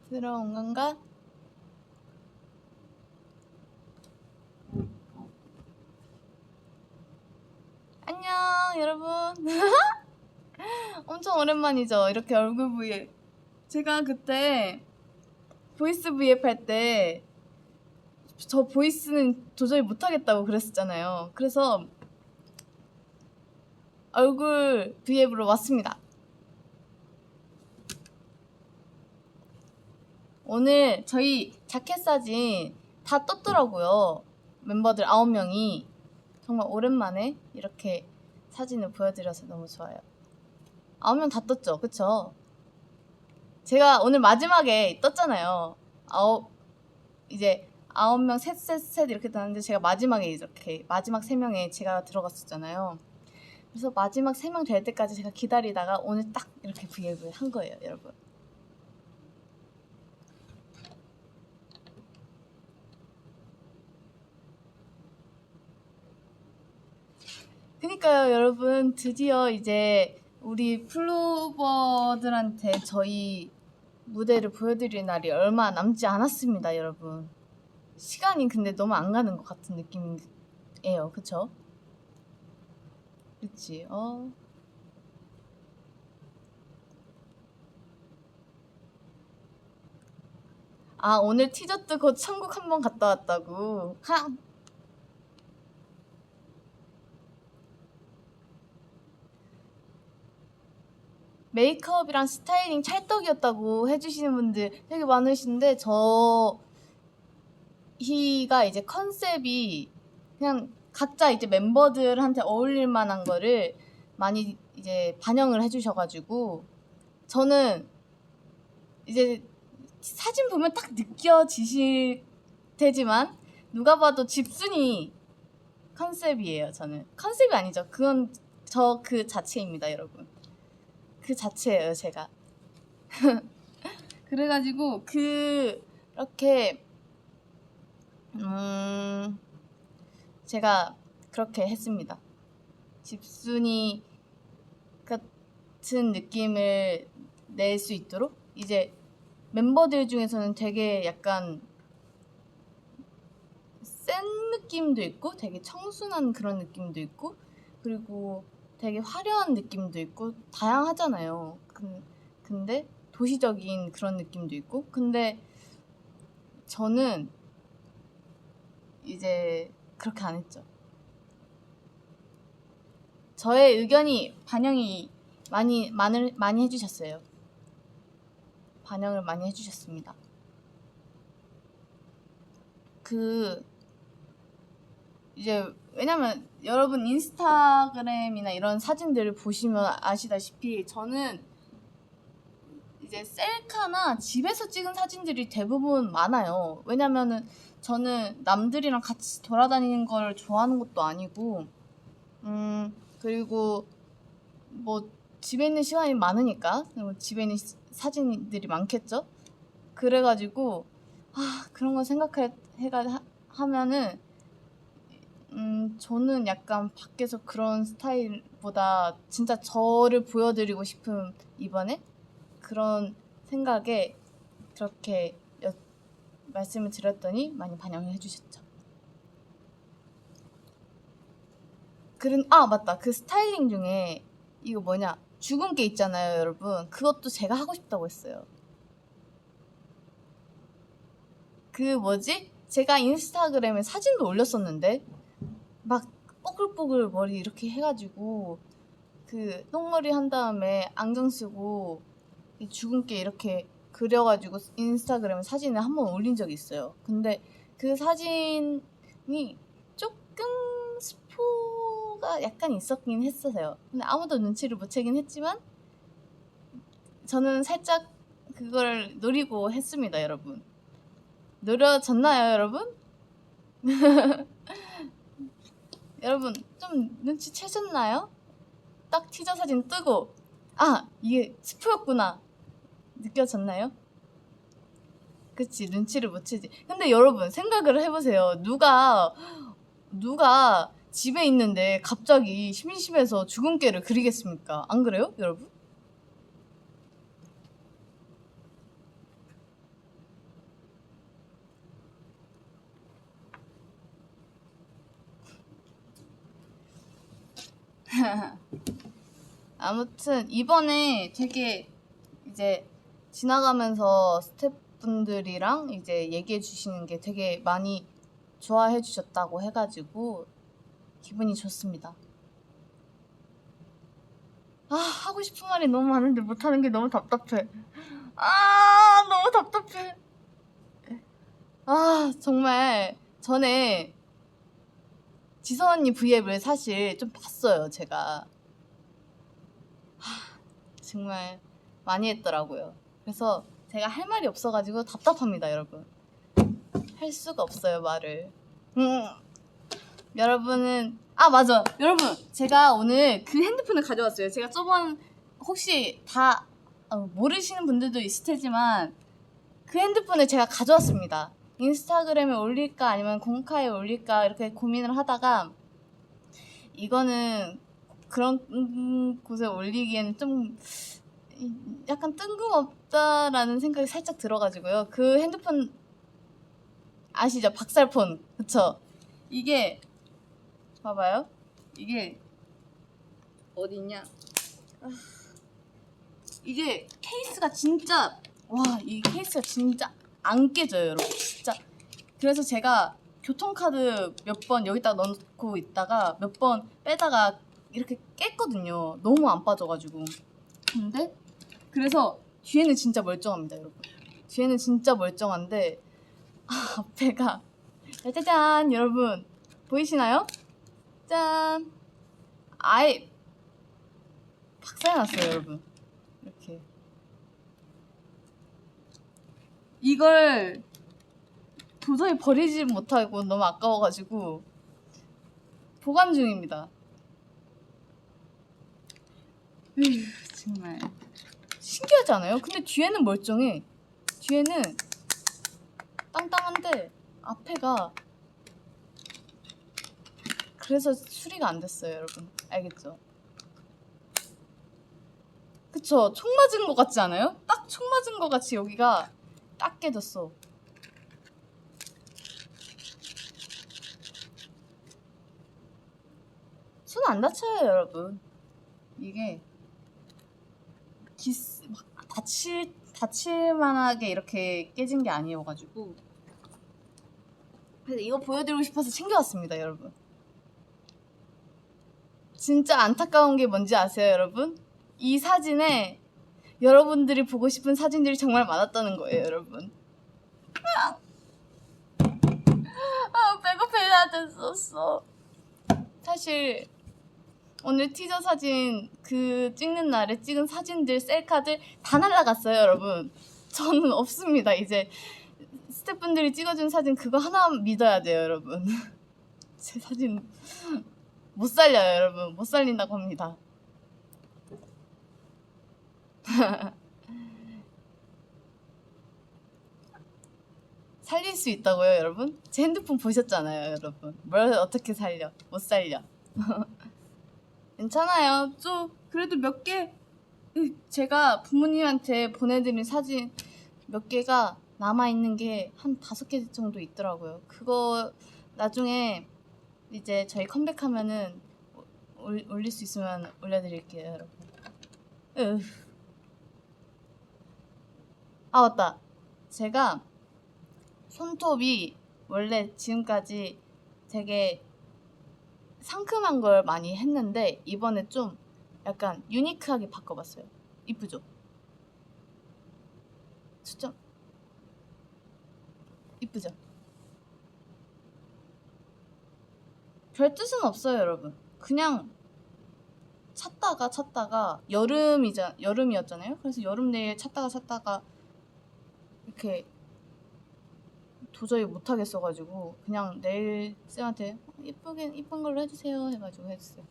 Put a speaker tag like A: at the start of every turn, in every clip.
A: 들어온 건가? 안녕 여러분. 엄청 오랜만이죠 이렇게 얼굴 브이앱. 제가 그때 보이스 브이앱 할 때 저 보이스는 도저히 못하겠다고 그랬었잖아요. 그래서 얼굴 브이앱으로 왔습니다. 오늘 저희 자켓 사진 다 떴더라고요. 멤버들 9명이. 정말 오랜만에 이렇게 사진을 보여드려서 너무 좋아요. 9명 다 떴죠? 그쵸? 제가 오늘 마지막에 떴잖아요. 이제 9명 셋 이렇게 떴는데 제가 마지막에 이렇게 마지막 3명에 제가 들어갔었잖아요. 그래서 마지막 3명 될 때까지 제가 기다리다가 오늘 딱 이렇게 브이앱을 한 거예요, 여러분. 그니까요, 여러분. 드디어 이제 우리 플로버들한테 저희 무대를 보여드릴 날이 얼마 남지 않았습니다, 여러분. 시간이 근데 너무 안 가는 것 같은 느낌이에요, 그쵸? 그치? 아, 오늘 티저트 곧 천국 한번 갔다 왔다고. 메이크업이랑 스타일링 찰떡이었다고 해주시는 분들 되게 많으신데, 저희가 이제 컨셉이 그냥 각자 이제 멤버들한테 어울릴 만한 거를 많이 이제 반영을 해주셔가지고, 저는 이제 사진 보면 딱 느껴지실 테지만 누가 봐도 집순이 컨셉이에요. 저는 컨셉이 아니죠. 그건 저 그 자체입니다, 여러분. 그 자체예요, 제가. 그래가지고 그렇게 제가 그렇게 했습니다. 집순이 같은 느낌을 낼 수 있도록 이제 멤버들 중에서는 되게 약간 센 느낌도 있고 되게 청순한 그런 느낌도 있고 그리고 되게 화려한 느낌도 있고 다양하잖아요. 근데 도시적인 그런 느낌도 있고 근데 저는 이제 그렇게 안 했죠. 저의 의견이 반영이 많이 해주셨어요. 반영을 많이 해주셨습니다. 이제 왜냐면 여러분 인스타그램이나 이런 사진들을 보시면 아시다시피 저는 이제 셀카나 집에서 찍은 사진들이 대부분 많아요. 왜냐면은 저는 남들이랑 같이 돌아다니는 걸 좋아하는 것도 아니고 그리고 뭐 집에 있는 시간이 많으니까 집에 있는 사진들이 많겠죠. 그래가지고 그런 거 하면은 저는 약간 밖에서 그런 스타일보다 진짜 저를 보여드리고 싶은 이번에 그런 생각에 그렇게 말씀을 드렸더니 많이 반영을 해주셨죠. 맞다. 그 스타일링 중에 이거 뭐냐 죽은 게 있잖아요, 여러분. 그것도 제가 하고 싶다고 했어요. 제가 인스타그램에 사진도 올렸었는데 막 뽀글뽀글 머리 이렇게 해가지고 그 똥머리 한 다음에 안경 쓰고 이 주근깨 이렇게 그려가지고 인스타그램에 사진을 한번 올린 적이 있어요. 근데 그 사진이 조금 스포가 약간 있었긴 했어요. 근데 아무도 눈치를 못 채긴 했지만 저는 살짝 그걸 노리고 했습니다, 여러분. 노려졌나요, 여러분? 여러분 좀 눈치채셨나요? 딱 티저 사진 뜨고 이게 스포였구나 느껴졌나요? 그치, 눈치를 못 채지. 근데 여러분 생각을 해보세요. 누가 집에 있는데 갑자기 심심해서 죽은 깨를 그리겠습니까? 안 그래요, 여러분? 아무튼 이번에 되게 이제 지나가면서 스태프분들이랑 이제 얘기해 주시는 게 되게 많이 좋아해 주셨다고 해가지고 기분이 좋습니다. 아, 하고 싶은 말이 너무 많은데 못하는 게 너무 답답해. 아, 너무 답답해. 아, 정말 전에 지선 언니 브이앱을 사실 좀 봤어요, 제가. 정말 많이 했더라고요. 그래서 제가 할 말이 없어가지고 답답합니다, 여러분. 할 수가 없어요, 말을. 여러분은 맞아, 여러분, 제가 오늘 그 핸드폰을 가져왔어요. 제가 저번 혹시 다 모르시는 분들도 있을 테지만 그 핸드폰을 제가 가져왔습니다. 인스타그램에 올릴까 아니면 공카에 올릴까 이렇게 고민을 하다가 이거는 그런 곳에 올리기에는 좀 약간 뜬금없다라는 생각이 살짝 들어가지고요. 그 핸드폰 아시죠? 박살폰. 그쵸? 이게 봐봐요. 이게 어디 있냐? 이게 케이스가 진짜 이 케이스가 진짜 안 깨져요, 여러분. 진짜. 그래서 제가 교통카드 몇 번 여기다 넣고 있다가 몇 번 빼다가 이렇게 깼거든요. 너무 안 빠져가지고. 근데 그래서 뒤에는 진짜 멀쩡합니다, 여러분. 뒤에는 진짜 멀쩡한데 앞에가 짜잔, 여러분 보이시나요? 짠. 아예 박살났어요, 여러분. 이렇게 이걸 도저히 버리지 못하고 너무 아까워가지고 보관 중입니다. 정말 신기하지 않아요? 근데 뒤에는 멀쩡해. 뒤에는 땅땅한데 앞에가 그래서 수리가 안 됐어요, 여러분. 알겠죠? 그쵸? 총 맞은 것 같지 않아요? 딱 총 맞은 것 같이 여기가 딱 깨졌어. 손 안 다쳐요, 여러분. 이게 막 다칠만하게 이렇게 깨진 게 아니어가지고. 그래서 이거 보여드리고 싶어서 챙겨왔습니다, 여러분. 진짜 안타까운 게 뭔지 아세요, 여러분? 이 사진에 여러분들이 보고 싶은 사진들이 정말 많았다는 거예요, 여러분. 백업해야 됐었어. 사실 오늘 티저 사진 그 찍는 날에 찍은 사진들 셀카들 다 날라갔어요, 여러분. 저는 없습니다. 이제 스태프분들이 찍어준 사진 그거 하나 믿어야 돼요, 여러분. 제 사진 못 살려요, 여러분. 못 살린다고 합니다. 살릴 수 있다고요, 여러분? 제 핸드폰 보셨잖아요, 여러분. 뭘 어떻게 살려? 못 살려. 괜찮아요. 좀 그래도 몇 개 제가 부모님한테 보내드린 사진 몇 개가 남아있는 게 한 5개 정도 있더라고요. 그거 나중에 이제 저희 컴백하면은 올릴 수 있으면 올려드릴게요, 여러분. 맞다. 제가 손톱이 원래 지금까지 되게 상큼한 걸 많이 했는데 이번에 좀 약간 유니크하게 바꿔봤어요. 이쁘죠? 진짜 이쁘죠? 별 뜻은 없어요, 여러분. 그냥 찾다가 여름이었잖아요. 그래서 여름 내일 찾다가 이렇게 도저히 못하겠어가지고 그냥 내일 쌤한테 이쁜 걸로 해주세요 해가지고 해줬어요.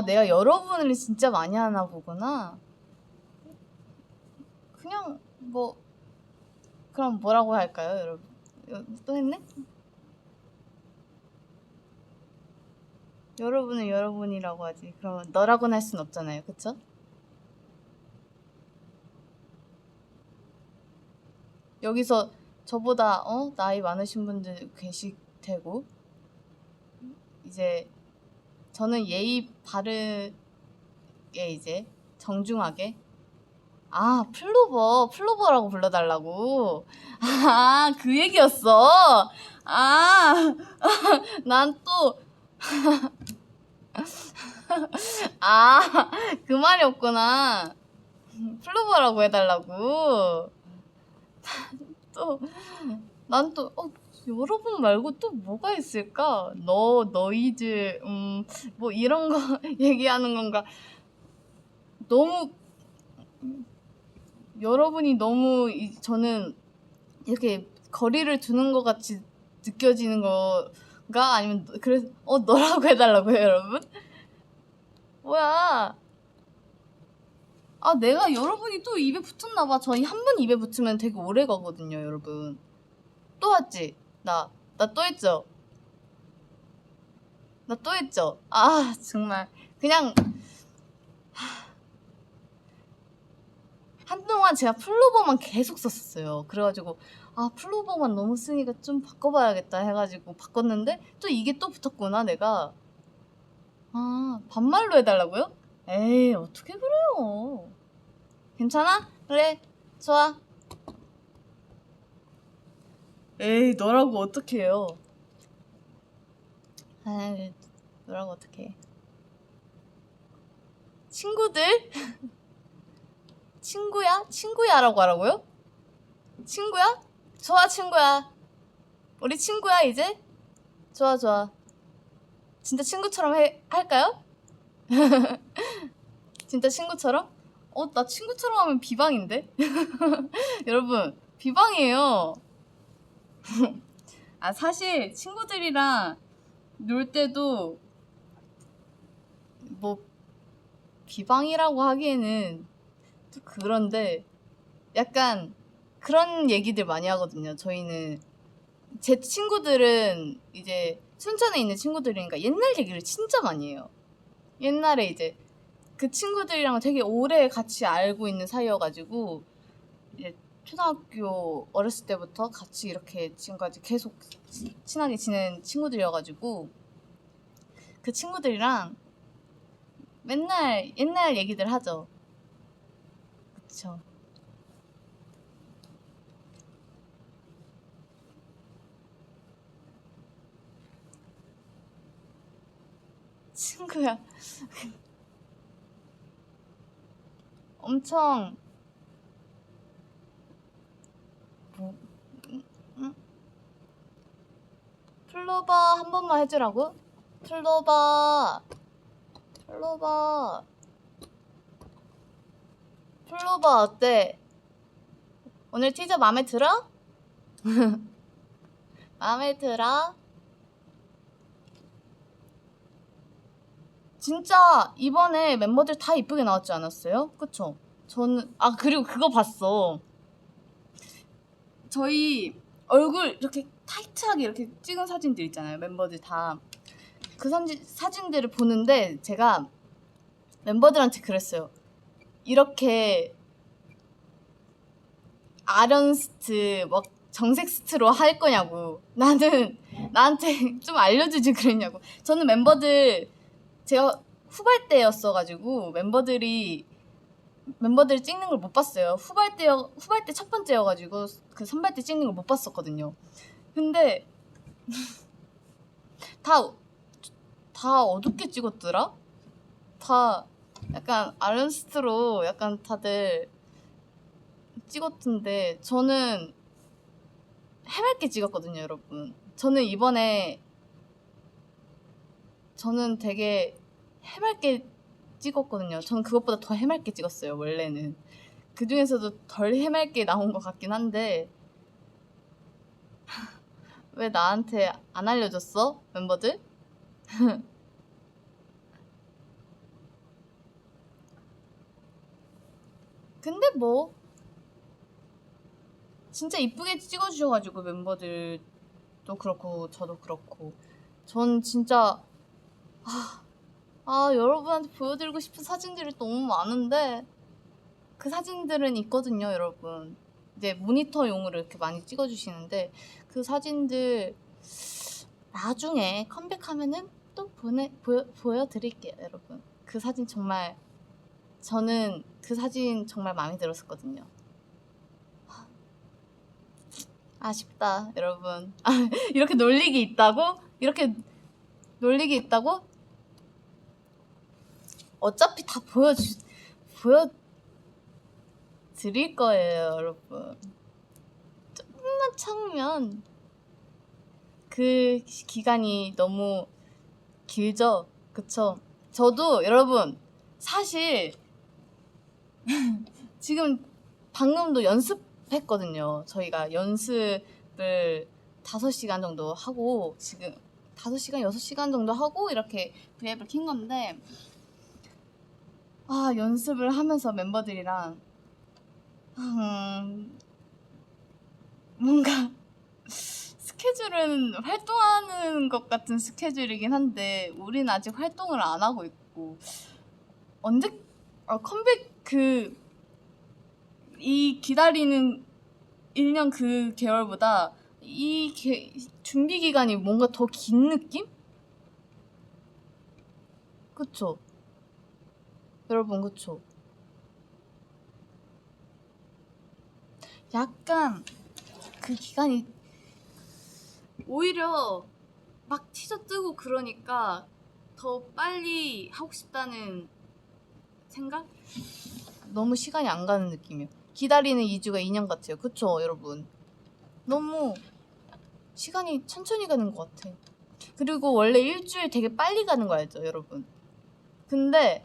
A: 내가 여러분을 진짜 많이 하나 보구나. 그냥 그럼 뭐라고 할까요, 여러분? 또 했네? 여러분은 여러분이라고 하지. 그러면 너라고는 할 순 없잖아요. 그쵸? 여기서 저보다 나이 많으신 분들 계실 테고 이제 저는 예의 바르게 이제 정중하게 플로버라고 불러달라고. 그 얘기였어. 난 또, 그 말이었구나. 플로버라고 해달라고. 난 또, 여러분 말고 또 뭐가 있을까? 너희들, 뭐 이런 거 얘기하는 건가? 너무, 여러분이 너무, 저는 이렇게 거리를 두는 것 같이 느껴지는 거가 아니면, 그래서, 너라고 해달라고요, 여러분? 뭐야. 내가 여러분이 또 입에 붙었나봐. 저희 한 번 입에 붙으면 되게 오래 가거든요, 여러분. 또 왔지? 나 또 했죠? 나 또 했죠? 정말. 그냥, 한동안 제가 플로버만 계속 썼었어요. 그래가지고, 플로버만 너무 쓰니까 좀 바꿔봐야겠다 해가지고 바꿨는데, 또 이게 또 붙었구나, 내가. 반말로 해달라고요? 에이, 어떻게 그래요? 괜찮아? 그래, 좋아. 에이, 너라고 어떡해요? 너라고 어떡해. 친구들? 친구야? 친구야라고 하라고요? 친구야? 좋아, 친구야. 우리 친구야, 이제? 좋아. 진짜 친구처럼 할까요? 진짜 친구처럼? 나 친구처럼 하면 비방인데? 여러분, 비방이에요. 사실 친구들이랑 놀 때도 뭐 비방이라고 하기에는 또 그런데 약간 그런 얘기들 많이 하거든요. 저희는 제 친구들은 이제 순천에 있는 친구들이니까 옛날 얘기를 진짜 많이 해요. 옛날에 이제 그 친구들이랑 되게 오래 같이 알고 있는 사이여가지고 이제 초등학교 어렸을 때부터 같이 이렇게 지금까지 계속 친하게 지낸 친구들이어가지고 그 친구들이랑 맨날 옛날 얘기들 하죠. 그쵸. 친구야. 엄청 플로버 한 번만 해주라고? 플로버 어때? 오늘 티저 맘에 들어? 맘에 들어? 진짜 이번에 멤버들 다 이쁘게 나왔지 않았어요? 그쵸? 저는 그리고 그거 봤어. 저희 얼굴 이렇게 타이트하게 이렇게 찍은 사진들 있잖아요. 멤버들 다. 그 사진들을 보는데 제가 멤버들한테 그랬어요. 이렇게 아련스트 막 정색스트로 할 거냐고. 나한테 좀 알려주지 그랬냐고. 저는 멤버들 제가 후발대였어가지고 멤버들 찍는 걸 못 봤어요. 후발대 첫 번째여가지고 그 선발대 찍는 걸 못 봤었거든요. 근데 다 어둡게 찍었더라? 다 약간 아련스트로 약간 다들 찍었던데 저는 해맑게 찍었거든요, 여러분. 저는 되게 해맑게 찍었거든요. 저는 그것보다 더 해맑게 찍었어요, 원래는. 그 중에서도 덜 해맑게 나온 것 같긴 한데 왜 나한테 안 알려줬어, 멤버들? 근데 뭐 진짜 이쁘게 찍어주셔가지고 멤버들도 그렇고 저도 그렇고 전 진짜 여러분한테 보여드리고 싶은 사진들이 너무 많은데 그 사진들은 있거든요, 여러분. 이제 모니터용으로 이렇게 많이 찍어주시는데 그 사진들 나중에 컴백하면은 또 보여드릴게요, 여러분. 그 사진 정말 저는 그 사진 정말 마음에 들었었거든요. 아쉽다, 여러분. 이렇게 놀리기 있다고? 이렇게 놀리기 있다고? 어차피 다 보여드릴 거예요, 여러분. 조금만 참으면 그 기간이 너무 길죠? 그쵸? 저도 여러분 사실 지금 방금도 연습했거든요. 저희가 연습을 5시간 정도 하고 지금 5시간, 6시간 정도 하고 이렇게 브이앱을 킨 건데 연습을 하면서 멤버들이랑 뭔가 스케줄은 활동하는 것 같은 스케줄이긴 한데 우린 아직 활동을 안 하고 있고 언제 컴백 이 기다리는 1년 그 개월보다 이 준비 기간이 뭔가 더 긴 느낌? 그쵸? 여러분 그쵸? 약간 그 기간이 오히려 막 티저 뜨고 그러니까 더 빨리 하고 싶다는 생각? 너무 시간이 안 가는 느낌이에요. 기다리는 2주가 2년 같아요. 그쵸 여러분? 너무 시간이 천천히 가는 것 같아. 그리고 원래 일주일 되게 빨리 가는 거 알죠 여러분? 근데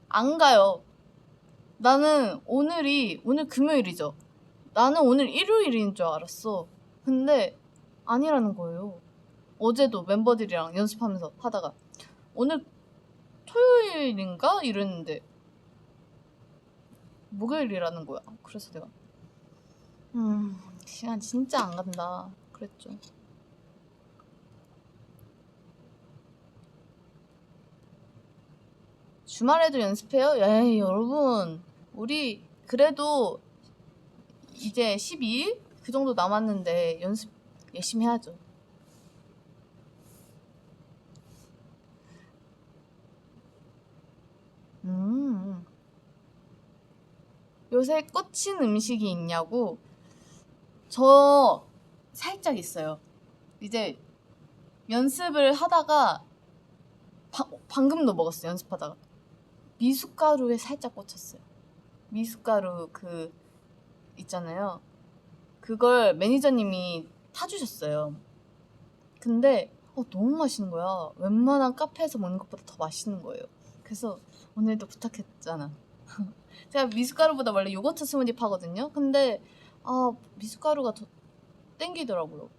A: 안 가요. 나는 오늘 금요일이죠. 나는 오늘 일요일인 줄 알았어. 근데 아니라는 거예요. 어제도 멤버들이랑 연습하면서 하다가 오늘 토요일인가? 이랬는데 목요일이라는 거야. 그래서 내가 시간 진짜 안 간다 그랬죠. 주말에도 연습해요? 에이 여러분 우리 그래도 이제 12일? 그 정도 남았는데 연습 열심히 해야죠. 요새 꽂힌 음식이 있냐고? 저 살짝 있어요. 이제 연습을 하다가 방금도 먹었어요. 연습하다가 미숫가루에 살짝 꽂혔어요. 미숫가루 있잖아요. 그걸 매니저님이 타주셨어요. 근데 너무 맛있는 거야. 웬만한 카페에서 먹는 것보다 더 맛있는 거예요. 그래서 오늘도 부탁했잖아. 제가 미숫가루보다 원래 요거트 스무디 파거든요. 근데 미숫가루가 더 땡기더라고요.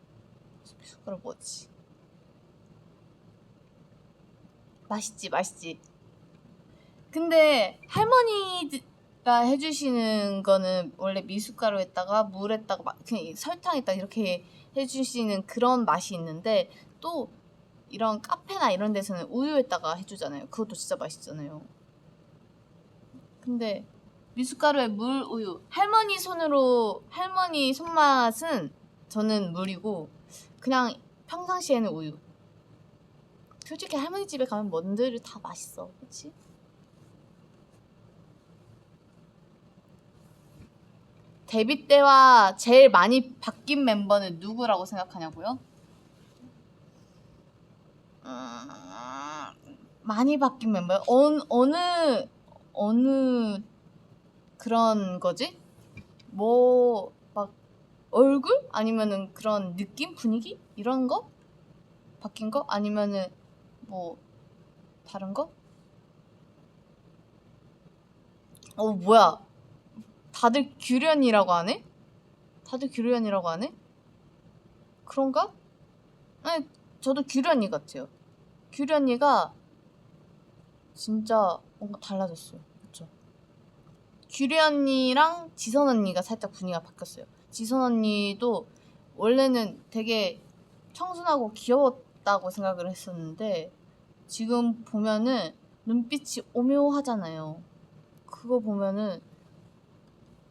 A: 미숫가루 뭐지? 맛있지. 근데 할머니가 해주시는 거는 원래 미숫가루에다가 물에다가 그냥 설탕에다가 이렇게 해주시는 그런 맛이 있는데 또 이런 카페나 이런 데서는 우유에다가 해주잖아요. 그것도 진짜 맛있잖아요. 근데 미숫가루에 물, 우유. 할머니 손맛은 저는 물이고 그냥 평상시에는 우유. 솔직히 할머니 집에 가면 뭔들 다 맛있어. 그치? 데뷔 때와 제일 많이 바뀐 멤버는 누구라고 생각하냐고요? 많이 바뀐 멤버요? 어느 그런 거지? 막 얼굴? 아니면은 그런 느낌? 분위기? 이런 거? 바뀐 거? 아니면은 뭐 다른 거? 뭐야? 다들 규련이라고 하네? 그런가? 아니, 저도 규련이 같아요. 규련이가 진짜 뭔가 달라졌어요. 그쵸? 규리 언니랑 지선 언니가 살짝 분위기가 바뀌었어요. 지선 언니도 원래는 되게 청순하고 귀여웠다고 생각을 했었는데 지금 보면은 눈빛이 오묘하잖아요. 그거 보면은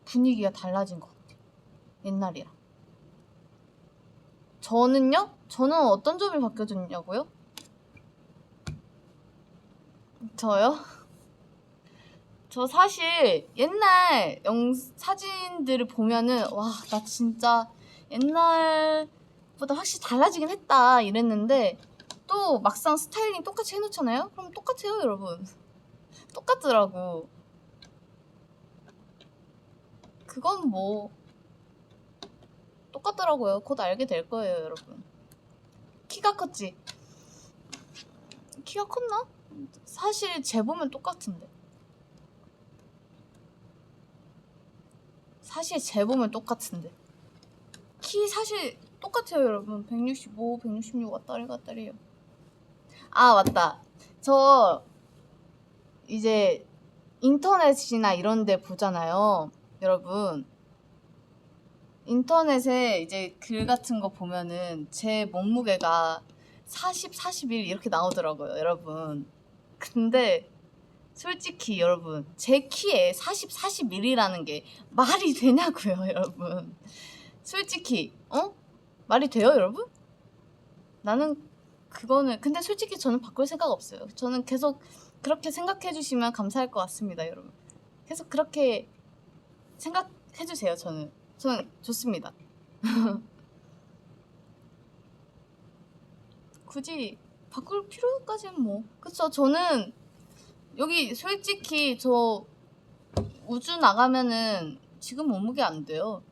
A: 분위기가 달라진 것 같아요. 옛날이랑. 저는요? 저는 어떤 점이 바뀌어졌냐고요? 저요? 저 사실 옛날 사진들을 보면은 와, 나 진짜 옛날보다 확실히 달라지긴 했다 이랬는데 또 막상 스타일링 똑같이 해놓잖아요? 그럼 똑같아요, 여러분. 똑같더라고. 그건 뭐 똑같더라고요. 곧 알게 될 거예요, 여러분. 키가 컸지? 키가 컸나? 사실 재보면 똑같은데. 사실 재보면 똑같은데. 키 사실 똑같아요, 여러분. 165, 166 왔다리 갔다리요. 아, 맞다. 저 이제 인터넷이나 이런 데 보잖아요, 여러분. 인터넷에 이제 글 같은 거 보면은 제 몸무게가 40, 41 이렇게 나오더라고요, 여러분. 근데 솔직히 여러분, 제 키에 40, 41이라는 게 말이 되냐고요, 여러분. 솔직히 말이 돼요, 여러분? 나는 그거는 근데 솔직히 저는 바꿀 생각 없어요. 저는 계속 그렇게 생각해 주시면 감사할 것 같습니다, 여러분. 계속 그렇게 생각해 주세요. 저는 좋습니다. 굳이 바꿀 필요까지는 뭐. 그쵸. 저는 여기 솔직히 저 우주 나가면은 지금 몸무게 안 돼요.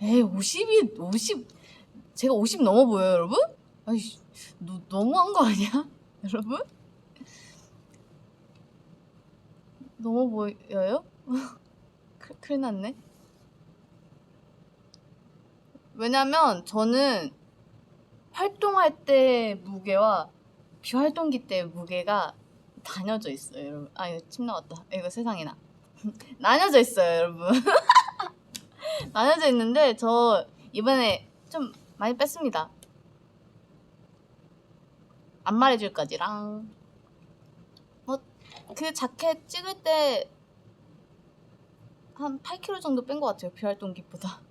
A: 에이, 50 제가 50 넘어 보여요, 여러분? 아이씨, 너무한 거 아니야? 여러분? 넘어 보여요? 큰일 났네. 왜냐면 저는 활동할 때 무게와 비활동기 때 무게가 나뉘어져 있어요, 여러분. 아, 이거 침 나왔다. 이거 세상에나. 나뉘어져 있어요, 여러분. 나뉘어져 있는데 저 이번에 좀 많이 뺐습니다. 안 말해줄까지랑 그 자켓 찍을 때 한 8kg 정도 뺀 것 같아요, 비활동기보다.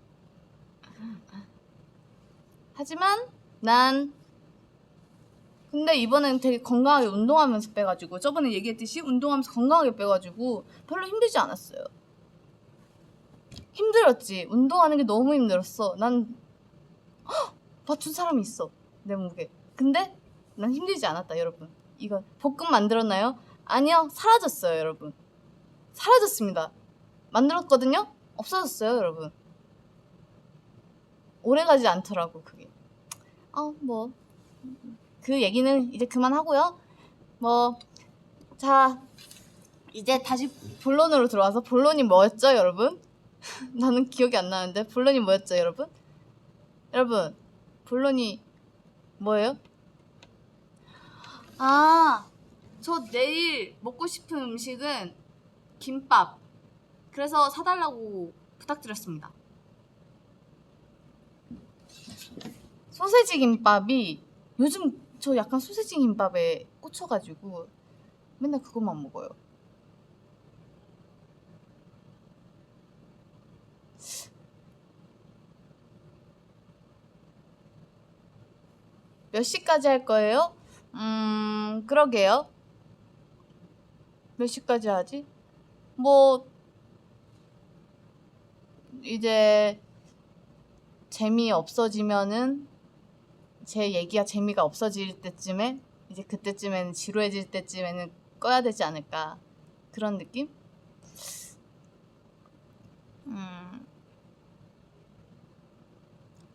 A: 하지만 난 근데 이번엔 되게 건강하게 운동하면서 빼가지고 저번에 얘기했듯이 운동하면서 건강하게 빼가지고 별로 힘들지 않았어요. 힘들었지. 운동하는 게 너무 힘들었어. 난 맞춘 사람이 있어, 내 무게. 근데 난 힘들지 않았다, 여러분. 이거 볶음 만들었나요? 아니요, 사라졌어요, 여러분. 사라졌습니다. 만들었거든요? 없어졌어요, 여러분. 오래가지 않더라고, 그게. 뭐 그 얘기는 이제 그만하고요. 자, 이제 다시 본론으로 들어와서 본론이 뭐였죠, 여러분? 나는 기억이 안 나는데 본론이 뭐였죠, 여러분? 여러분, 본론이 뭐예요? 저 내일 먹고 싶은 음식은 김밥. 그래서 사달라고 부탁드렸습니다. 소세지 김밥이 요즘 저 약간 소세지 김밥에 꽂혀가지고 맨날 그것만 먹어요. 몇 시까지 할 거예요? 그러게요. 몇 시까지 하지? 뭐 이제 재미 없어지면은 제 얘기가 재미가 없어질 때쯤에 이제 그때쯤에는 지루해질 때쯤에는 꺼야 되지 않을까, 그런 느낌?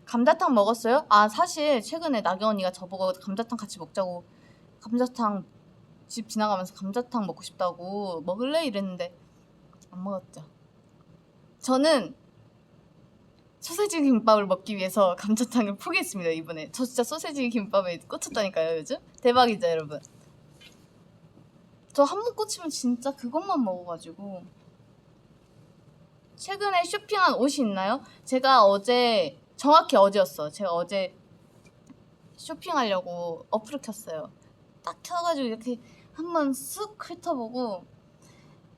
A: 감자탕 먹었어요? 사실 최근에 나경 언니가 저보고 감자탕 같이 먹자고, 감자탕 집 지나가면서 감자탕 먹고 싶다고 먹을래? 이랬는데 안 먹었죠. 저는 소세지 김밥을 먹기 위해서 감자탕을 포기했습니다, 이번에. 저 진짜 소세지 김밥에 꽂혔다니까요, 요즘. 대박이죠, 여러분. 저 한 번 꽂히면 진짜 그것만 먹어가지고 최근에 쇼핑한 옷이 있나요? 제가 어제, 정확히 어제였어. 제가 어제 쇼핑하려고 어플을 켰어요. 딱 켜가지고 이렇게 한번 쓱 훑어보고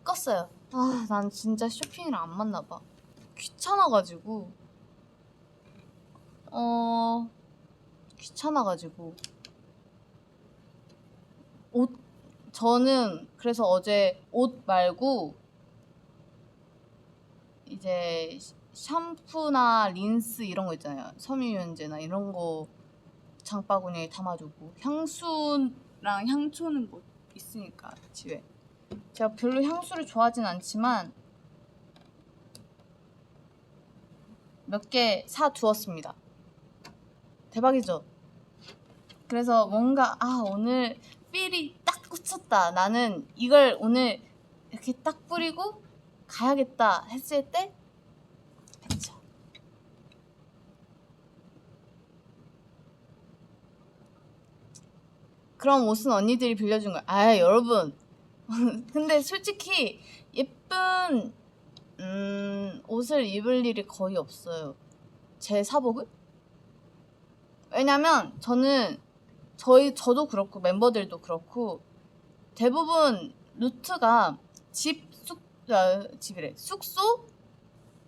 A: 껐어요. 아, 난 진짜 쇼핑을 안 맞나봐. 귀찮아가지고 귀찮아가지고 옷, 저는 그래서 어제 옷 말고 이제 샴푸나 린스 이런 거 있잖아요. 섬유유연제나 이런 거 장바구니에 담아두고, 향수랑 향초는 뭐 있으니까 집에. 제가 별로 향수를 좋아하진 않지만 몇 개 사두었습니다. 대박이죠? 그래서 뭔가 오늘 필이 딱 꽂혔다, 나는 이걸 오늘 이렇게 딱 뿌리고 가야겠다 했을 때 그쵸. 그럼 옷은 언니들이 빌려준 거야. 아, 여러분 근데 솔직히 예쁜 옷을 입을 일이 거의 없어요, 제 사복은. 왜냐면 저는 저도 그렇고 멤버들도 그렇고 대부분 루트가 집이래, 숙소,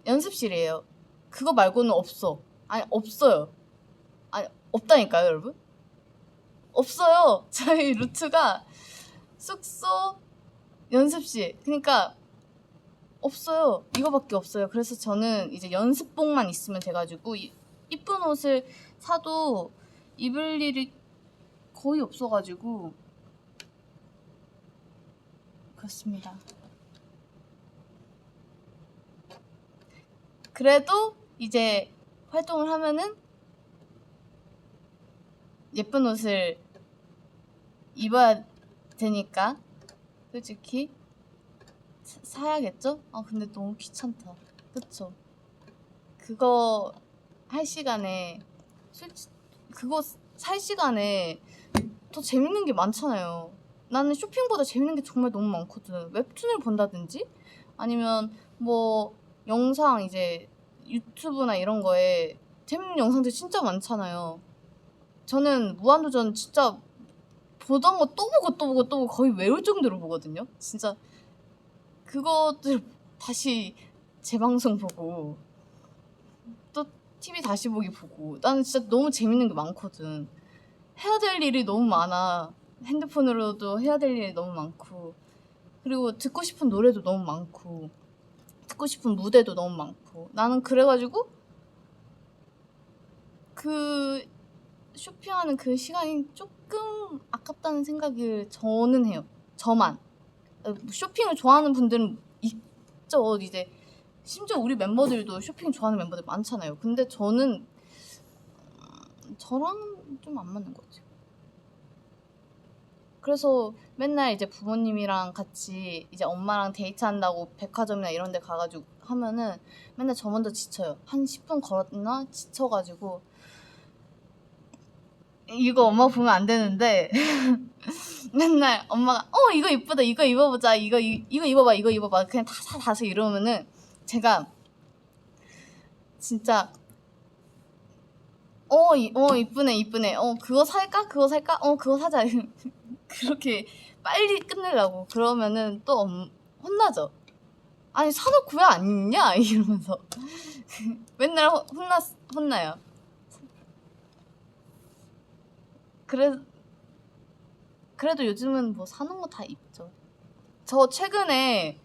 A: 연습실이에요. 그거 말고는 없어. 아니, 없어요. 아니, 없다니까요, 여러분. 없어요. 저희 루트가 숙소, 연습실. 그러니까 없어요. 이거밖에 없어요. 그래서 저는 이제 연습복만 있으면 돼가지고 이쁜 옷을 사도 입을 일이 거의 없어가지고 그렇습니다. 그래도 이제 활동을 하면은 예쁜 옷을 입어야 되니까 솔직히 사야겠죠? 근데 너무 귀찮다. 그쵸? 그거 할 시간에 그거 살 시간에 더 재밌는 게 많잖아요. 나는 쇼핑보다 재밌는 게 정말 너무 많거든. 웹툰을 본다든지 아니면 뭐 영상, 이제 유튜브나 이런 거에 재밌는 영상들 진짜 많잖아요. 저는 무한도전 진짜 보던 거 또 보고 또 보고 또 보고 거의 외울 정도로 보거든요. 진짜 그것들 다시 재방송 보고 또 TV 다시 보기 보고, 나는 진짜 너무 재밌는 게 많거든. 해야 될 일이 너무 많아. 핸드폰으로도 해야 될 일이 너무 많고, 그리고 듣고 싶은 노래도 너무 많고, 듣고 싶은 무대도 너무 많고. 나는 그래가지고 그 쇼핑하는 그 시간이 조금 아깝다는 생각을 저는 해요. 저만. 쇼핑을 좋아하는 분들은 있죠. 이제 심지어 우리 멤버들도 쇼핑 좋아하는 멤버들 많잖아요. 근데 저는 저랑 좀 안 맞는 것 같아요. 그래서 맨날 이제 부모님이랑 같이 이제 엄마랑 데이트한다고 백화점이나 이런 데 가가지고 하면은 맨날 저 먼저 지쳐요. 한 10분 걸었나 지쳐가지고, 이거 엄마 보면 안 되는데 맨날 엄마가 이거 이쁘다, 이거 입어보자, 이거 입어봐, 이거 입어봐, 그냥 다 사서 이러면은 제가 진짜 이쁘네, 그거 살까, 그거 사자 그렇게 빨리 끝내려고 그러면은 또 혼나죠. 아니, 사놓고 왜 안 입냐 이러면서 맨날 혼나요. 그래도 요즘은 뭐 사놓은 거 다 입죠. 저 최근에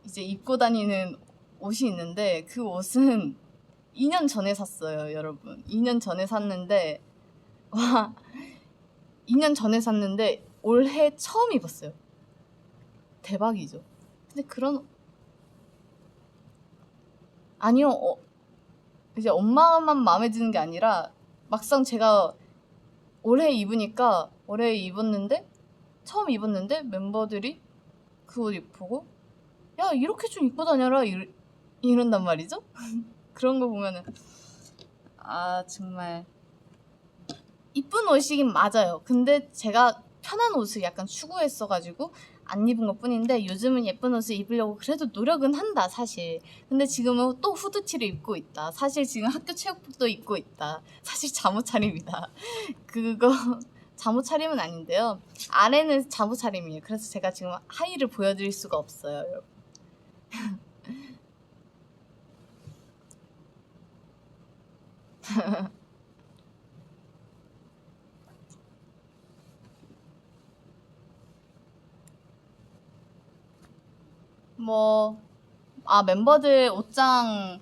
A: 이제 입고 다니는 옷이 있는데, 그 옷은 2년 전에 샀어요, 여러분. 2년 전에 샀는데 2년 전에 샀는데 올해 처음 입었어요. 대박이죠. 근데 아니요, 이제 엄마만 마음에 드는 게 아니라 막상 제가 올해 입었는데, 처음 입었는데 멤버들이 그 옷 입고 야, 이렇게 좀 입고 다녀라 이런단 말이죠. 그런 거 보면은 정말 이쁜 옷이긴 맞아요. 근데 제가 편한 옷을 약간 추구했어가지고 안 입은 것 뿐인데 요즘은 예쁜 옷을 입으려고 그래도 노력은 한다 사실. 근데 지금은 또 후드티를 입고 있다. 사실 지금 학교 체육복도 입고 있다. 사실 잠옷 차림이다. 그거 잠옷 차림은 아닌데요. 아래는 잠옷 차림이에요. 그래서 제가 지금 하의를 보여드릴 수가 없어요, 여러분. 멤버들 옷장을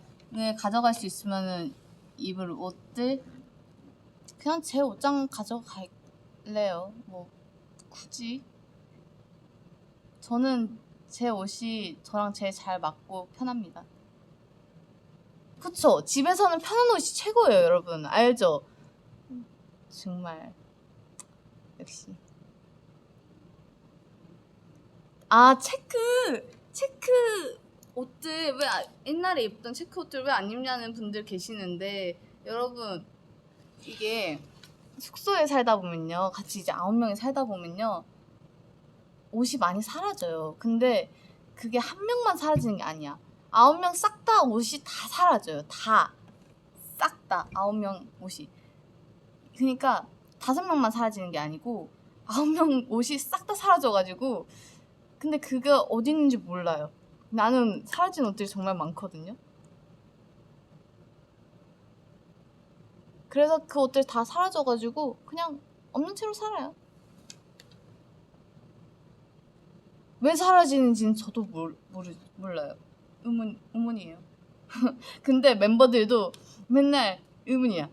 A: 가져갈 수 있으면은 입을 옷들 그냥 제 옷장 가져갈래요. 뭐 굳이 저는 제 옷이 저랑 제일 잘 맞고 편합니다. 그쵸? 집에서는 편한 옷이 최고예요, 여러분. 알죠? 정말 역시. 체크 옷들 왜 옛날에 입던 체크 옷들 왜 안 입냐는 분들 계시는데 여러분 이게 숙소에 살다 보면요, 같이 이제 9명이 살다 보면요 옷이 많이 사라져요. 근데 그게 한 명만 사라지는 게 아니야. 9명 싹 다 옷이 다 사라져요. 다 싹 다 9명 옷이. 그러니까 5명만 사라지는 게 아니고 9명 옷이 싹 다 사라져가지고, 근데 그게 어디 있는지 몰라요. 나는 사라진 옷들이 정말 많거든요. 그래서 그 옷들 다 사라져가지고 그냥 없는 채로 살아요. 왜 사라지는지는 저도 몰라요. 의문이에요. 근데 멤버들도 맨날 의문이야.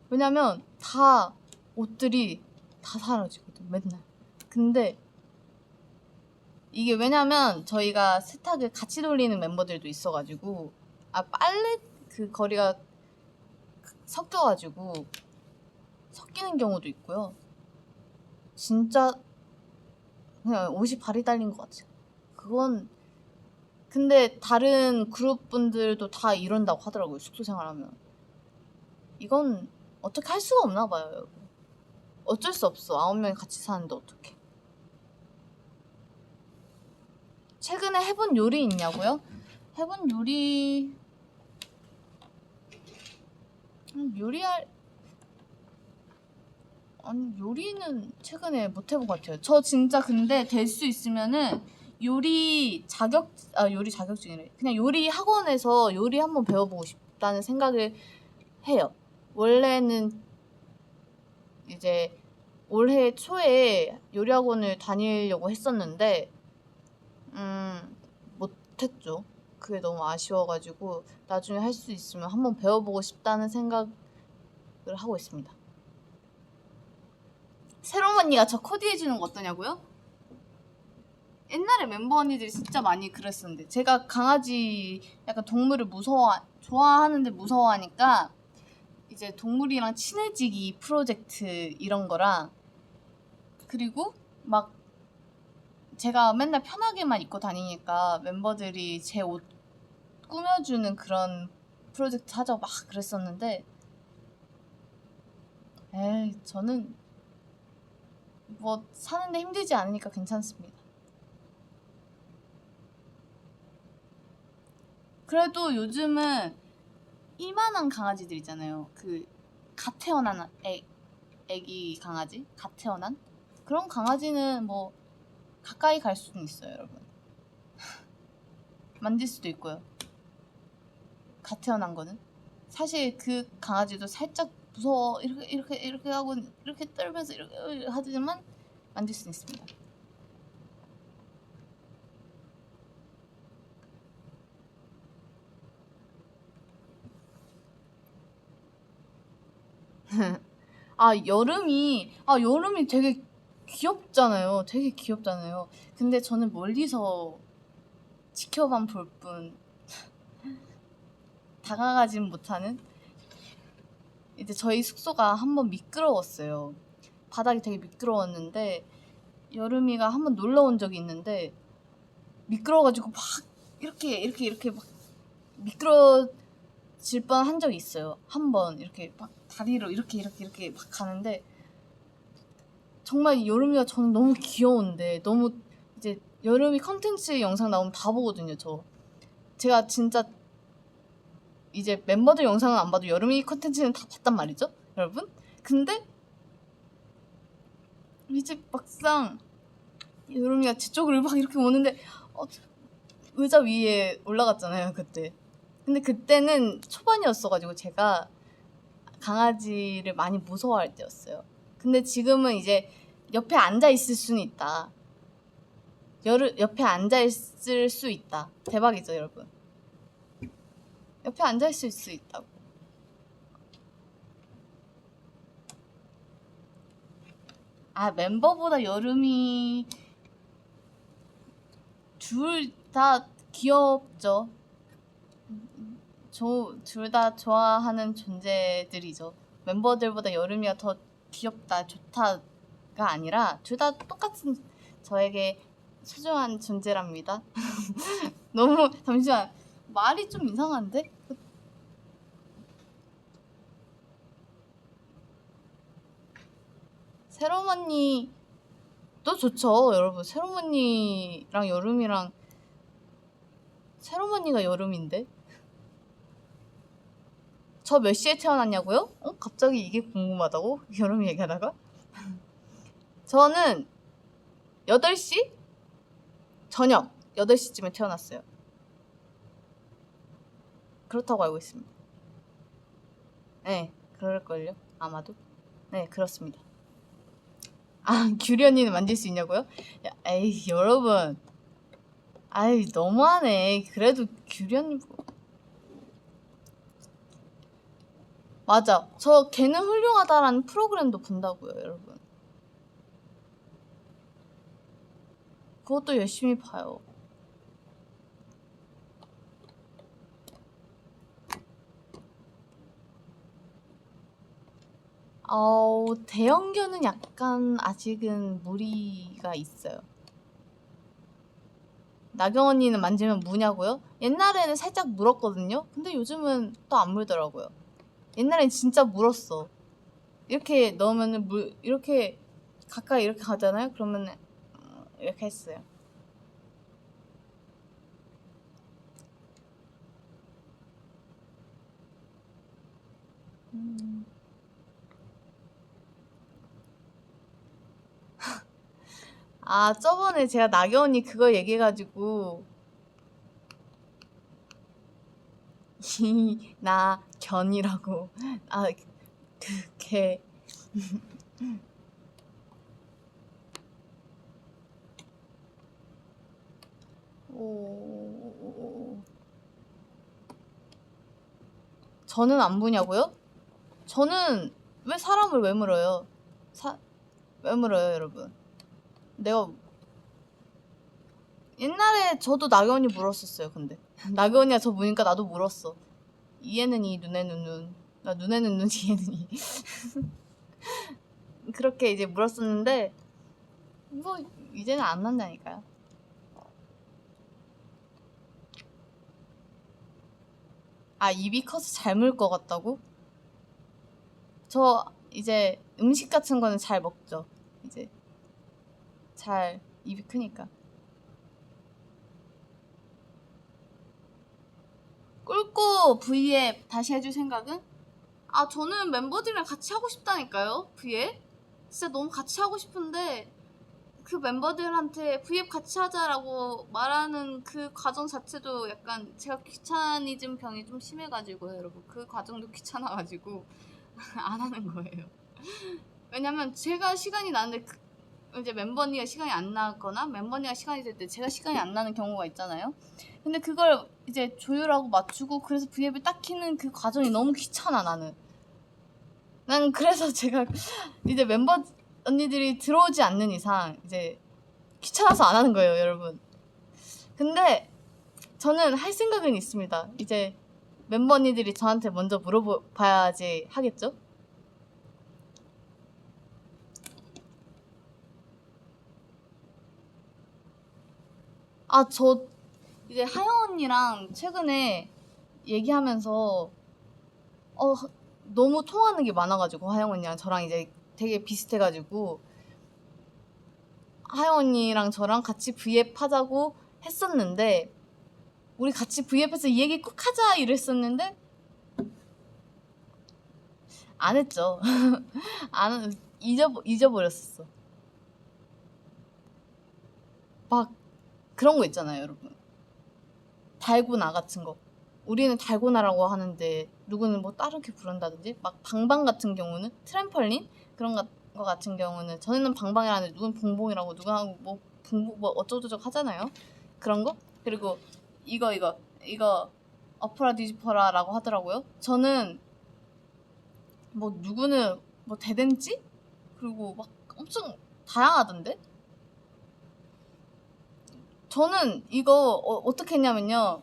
A: 왜냐면 다 옷들이 다 사라지거든, 맨날. 근데 이게 왜냐면 저희가 세탁을 같이 돌리는 멤버들도 있어가지고, 빨래 그 거리가 섞여가지고 섞이는 경우도 있고요. 진짜 그냥 옷이 발이 달린 것 같아요. 그건 근데 다른 그룹 분들도 다 이런다고 하더라고요, 숙소 생활하면. 이건 어떻게 할 수가 없나 봐요, 여러분. 어쩔 수 없어. 9명이 같이 사는데 어떡해. 최근에 해본 요리 있냐고요? 해본 요리... 요리는 최근에 못 해본 것 같아요. 저 진짜 근데 될 수 있으면은 요리 자격증이래. 그냥 요리 학원에서 요리 한번 배워보고 싶다는 생각을 해요. 원래는 이제 올해 초에 요리 학원을 다니려고 했었는데 못했죠. 그게 너무 아쉬워가지고 나중에 할 수 있으면 한번 배워보고 싶다는 생각을 하고 있습니다. 새로운 언니가 저 코디해주는 거 어떠냐고요? 옛날에 멤버 언니들이 진짜 많이 그랬었는데, 제가 강아지 약간 동물을 좋아하는데 무서워하니까 이제 동물이랑 친해지기 프로젝트 이런 거랑, 그리고 막 제가 맨날 편하게만 입고 다니니까 멤버들이 제 옷 꾸며주는 그런 프로젝트 하자고 막 그랬었는데, 저는 뭐 사는데 힘들지 않으니까 괜찮습니다. 그래도 요즘은 이만한 강아지들 있잖아요. 갓 태어난 애기 강아지? 갓 태어난? 그런 강아지는 뭐 가까이 갈 수는 있어요, 여러분. 만질 수도 있고요. 갓 태어난 거는. 사실 그 강아지도 살짝 무서워, 이렇게 하고 이렇게 떨면서 이렇게 하지만 만질 수는 있습니다. 여름이 되게 귀엽잖아요. 되게 귀엽잖아요. 근데 저는 멀리서 지켜만 볼 뿐 다가가진 못하는. 이제 저희 숙소가 한번 미끄러웠어요. 바닥이 되게 미끄러웠는데 여름이가 한번 놀러 온 적이 있는데 미끄러워가지고 막 이렇게 막 미끄러지는 질 뻔한 적이 있어요. 한 번 이렇게 막 다리로 이렇게 막 가는데 정말 여름이가 저는 너무 귀여운데 너무 이제 여름이 컨텐츠 영상 나오면 다 보거든요. 제가 진짜 이제 멤버들 영상은 안 봐도 여름이 컨텐츠는 다 봤단 말이죠, 여러분. 근데 이제 막상 여름이가 제 쪽으로 막 이렇게 오는데 의자 위에 올라갔잖아요, 그때. 근데 그때는 초반이었어가지고 제가 강아지를 많이 무서워할 때였어요. 근데 지금은 이제 옆에 앉아 있을 수는 있다. 옆에 앉아 있을 수 있다. 대박이죠, 여러분. 옆에 앉아 있을 수 있다고. 멤버보다 여름이 둘 다 귀엽죠. 둘 다 좋아하는 존재들이죠. 멤버들보다 여름이가 더 귀엽다, 좋다가 아니라 둘 다 똑같은 저에게 소중한 존재랍니다. 너무 잠시만, 말이 좀 이상한데? 새롬 언니 또 좋죠, 여러분. 새롬 언니랑 여름이랑 새롬 언니가 여름인데? 저 몇 시에 태어났냐고요? 갑자기 이게 궁금하다고? 여름 얘기하다가? 저는 8시? 저녁 8시쯤에 태어났어요. 그렇다고 알고 있습니다. 네, 그럴걸요? 아마도? 네, 그렇습니다. 규리 언니는 만질 수 있냐고요? 에이, 여러분. 너무하네. 그래도 규리 언니. 맞아. 저 걔는 훌륭하다라는 프로그램도 본다고요, 여러분. 그것도 열심히 봐요. 대형견은 약간 아직은 무리가 있어요. 나경 언니는 만지면 무냐고요? 옛날에는 살짝 물었거든요? 근데 요즘은 또 안 물더라고요. 옛날엔 진짜 물었어. 이렇게 넣으면은 이렇게 가까이 이렇게 가잖아요? 그러면은 이렇게 했어요. 저번에 제가 나경 언니 그거 얘기해가지고 이나견이라고 그게 저는 안 부냐고요? 저는 왜 사람을 왜 물어요? 왜 물어요, 여러분? 내가 옛날에 저도 나경언니 물었었어요. 근데 나경언니가 저 보니까 나도 물었어. 이에는 이, 눈에는 눈. 나 눈에는 눈, 이에는 이. 그렇게 이제 물었었는데 뭐 이제는 안 난다니까요. 입이 커서 잘 물 것 같다고? 저 이제 음식 같은 거는 잘 먹죠. 이제 잘 입이 크니까. 꿀꼬 V앱 다시 해줄 생각은? 저는 멤버들이랑 같이 하고 싶다니까요. V앱 진짜 너무 같이 하고 싶은데 그 멤버들한테 V앱 같이 하자라고 말하는 그 과정 자체도 약간 제가 귀차니즘 병이 좀 심해가지고요, 여러분. 그 과정도 귀찮아가지고 안 하는 거예요. 왜냐면 제가 시간이 나는데 이제 멤버 언니가 시간이 안 나거나 멤버 언니가 시간이 될 때 제가 시간이 안 나는 경우가 있잖아요. 근데 그걸 이제 조율하고 맞추고 그래서 V앱을 딱 키는 그 과정이 너무 귀찮아, 나는 그래서 제가 이제 멤버 언니들이 들어오지 않는 이상 이제 귀찮아서 안 하는 거예요, 여러분. 근데 저는 할 생각은 있습니다. 이제 멤버 언니들이 저한테 먼저 물어봐야지 하겠죠? 저 이제 하영 언니랑 최근에 얘기하면서 너무 통하는 게 많아가지고 하영 언니랑 저랑 이제 되게 비슷해가지고 하영 언니랑 저랑 같이 V앱 하자고 했었는데 우리 같이 V앱에서 이 얘기 꼭 하자 이랬었는데 안 했죠. 안 잊어버렸었어. 막 그런 거 있잖아요, 여러분. 달고나 같은 거. 우리는 달고나라고 하는데 누구는 뭐 다르게 부른다든지 막 방방 같은 경우는 트램펄린 그런 거 같은 경우는 저희는 방방이라는데 누군 봉봉이라고 누가 뭐 봉봉 뭐 어쩌고저쩌고 하잖아요. 그런 거. 그리고 이거 엎어라 뒤집어라라고 하더라고요. 저는 뭐 누구는 뭐 대댄지 그리고 막 엄청 다양하던데. 저는 이거 어떻게 했냐면요.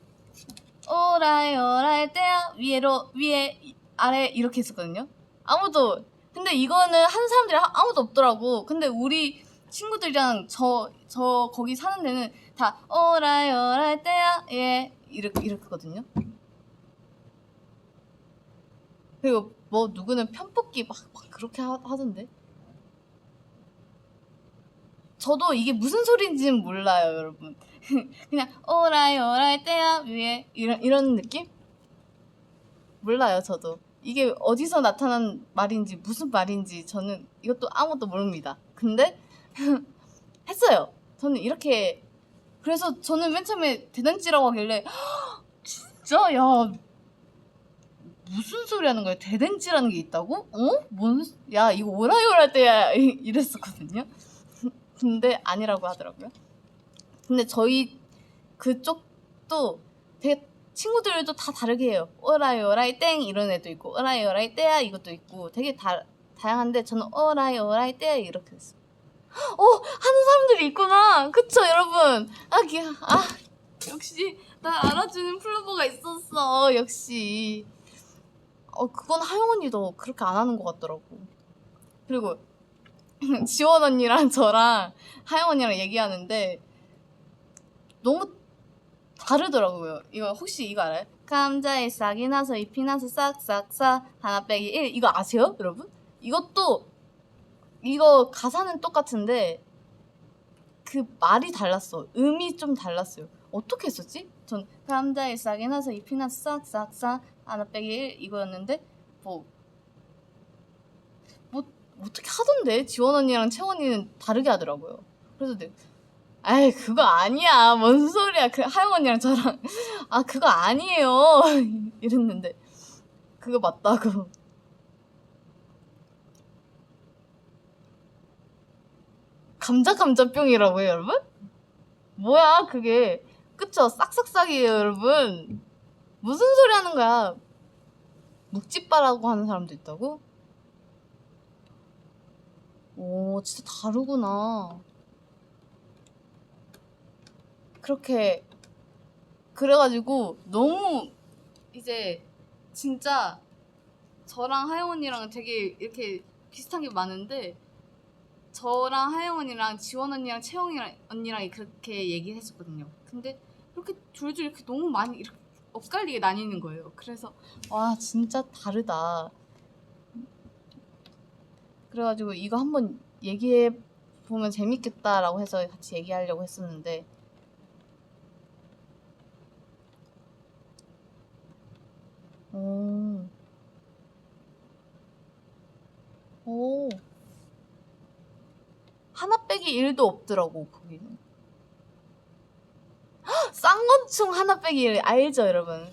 A: 오라이 오라이 때야 위에 아래 이렇게 했었거든요. 근데 이거는 하는 사람들이 아무도 없더라고. 근데 우리 친구들이랑 저 거기 사는 데는 다 오라이 오라이 때야 예 이렇게 했거든요. 그리고 뭐 누구는 편뽑기 막 그렇게 하던데. 저도 이게 무슨 소리인지는 몰라요, 여러분. 그냥 오라이 오라이 때야 위에 이런 느낌? 몰라요, 저도. 이게 어디서 나타난 말인지 무슨 말인지 저는 이것도 아무것도 모릅니다. 근데 했어요. 저는 이렇게 그래서 저는 맨 처음에 대단지라고 하길래 진짜 야 무슨 소리 하는 거야? 대댄지라는 게 있다고? 야 이거 오라이 오라이 때야 이랬었거든요. 근데 아니라고 하더라고요. 근데 저희 그쪽도 되게 친구들도 다 다르게 해요. 오라이 오라이 땡 이런 애도 있고 오라이 오라이 때야 이것도 있고 되게 다양한데 저는 오라이 오라이 때야 이렇게 했어요. 하는 사람들이 있구나. 그쵸 여러분. 역시 날 알아주는 플로버가 있었어. 역시 그건 하영 언니도 그렇게 안 하는 것 같더라고. 그리고 지원 언니랑 저랑 하영 언니랑 얘기하는데 너무 다르더라고요. 이거 혹시 이거 알아요? 감자에 싹이 나서 잎이 나서 싹싹싹 하나 빼기 1 이거 아세요 여러분? 이거 가사는 똑같은데 그 말이 달랐어. 음이 좀 달랐어요. 어떻게 했었지? 전 감자에 싹이 나서 잎이 나서 싹싹싹 하나 빼기 1 이거였는데 뭐 어떻게 하던데 지원 언니랑 채원 언니는 다르게 하더라고요. 그래서 에이 그거 아니야 뭔 소리야 그 하영 언니랑 저랑 그거 아니에요 이랬는데 그거 맞다고. 감자병이라고요 여러분? 뭐야 그게. 그쵸 싹싹싹이에요 여러분. 무슨 소리 하는 거야. 묵찌빠라고 하는 사람도 있다고? 오 진짜 다르구나. 그렇게 그래가지고 너무 이제 진짜 저랑 하영 언니랑 되게 이렇게 비슷한 게 많은데 저랑 하영 언니랑 지원 언니랑 채영 언니랑 그렇게 얘기를 했었거든요. 근데 이렇게 둘둘 이렇게 너무 많이 이렇게 엇갈리게 나뉘는 거예요. 그래서 와 진짜 다르다. 그래가지고 이거 한번 얘기해 보면 재밌겠다라고 해서 같이 얘기하려고 했었는데 오 하나 빼기 1도 없더라고 거기는. 쌍권충 하나 빼기 1 알죠 여러분?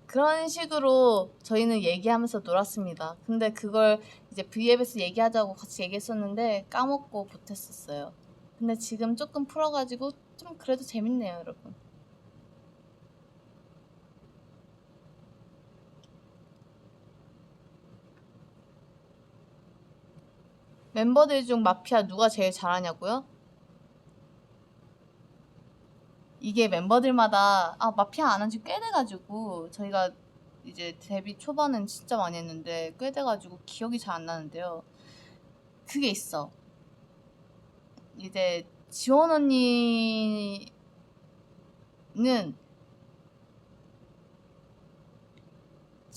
A: 그런 식으로 저희는 얘기하면서 놀았습니다. 근데 그걸 이제 V앱에서 얘기하자고 같이 얘기했었는데 까먹고 못했었어요. 근데 지금 조금 풀어가지고 좀 그래도 재밌네요 여러분. 멤버들 중 마피아 누가 제일 잘하냐고요? 이게 멤버들마다 마피아 안 한 지 꽤 돼가지고 저희가 이제 데뷔 초반은 진짜 많이 했는데 꽤 돼가지고 기억이 잘 안 나는데요. 그게 있어. 이제 지원 언니는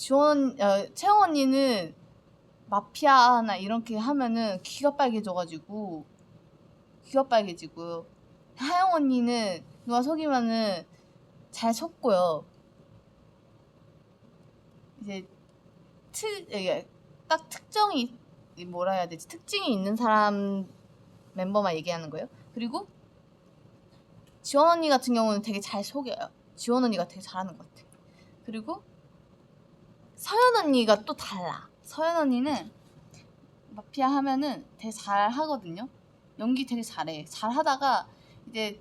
A: 채영 언니는 마피아나 이렇게 하면은 귀가 빨개져가지고 하영 언니는 누가 속이면은 잘 속고요. 이제 딱 특정이 뭐라 해야 되지? 특징이 있는 사람 멤버만 얘기하는 거예요. 그리고 지원 언니 같은 경우는 되게 잘 속여요. 지원 언니가 되게 잘하는 것 같아. 그리고 서연 언니가 또 달라. 서연 언니는 마피아 하면은 되게 잘 하거든요. 연기 되게 잘해. 잘 하다가 이제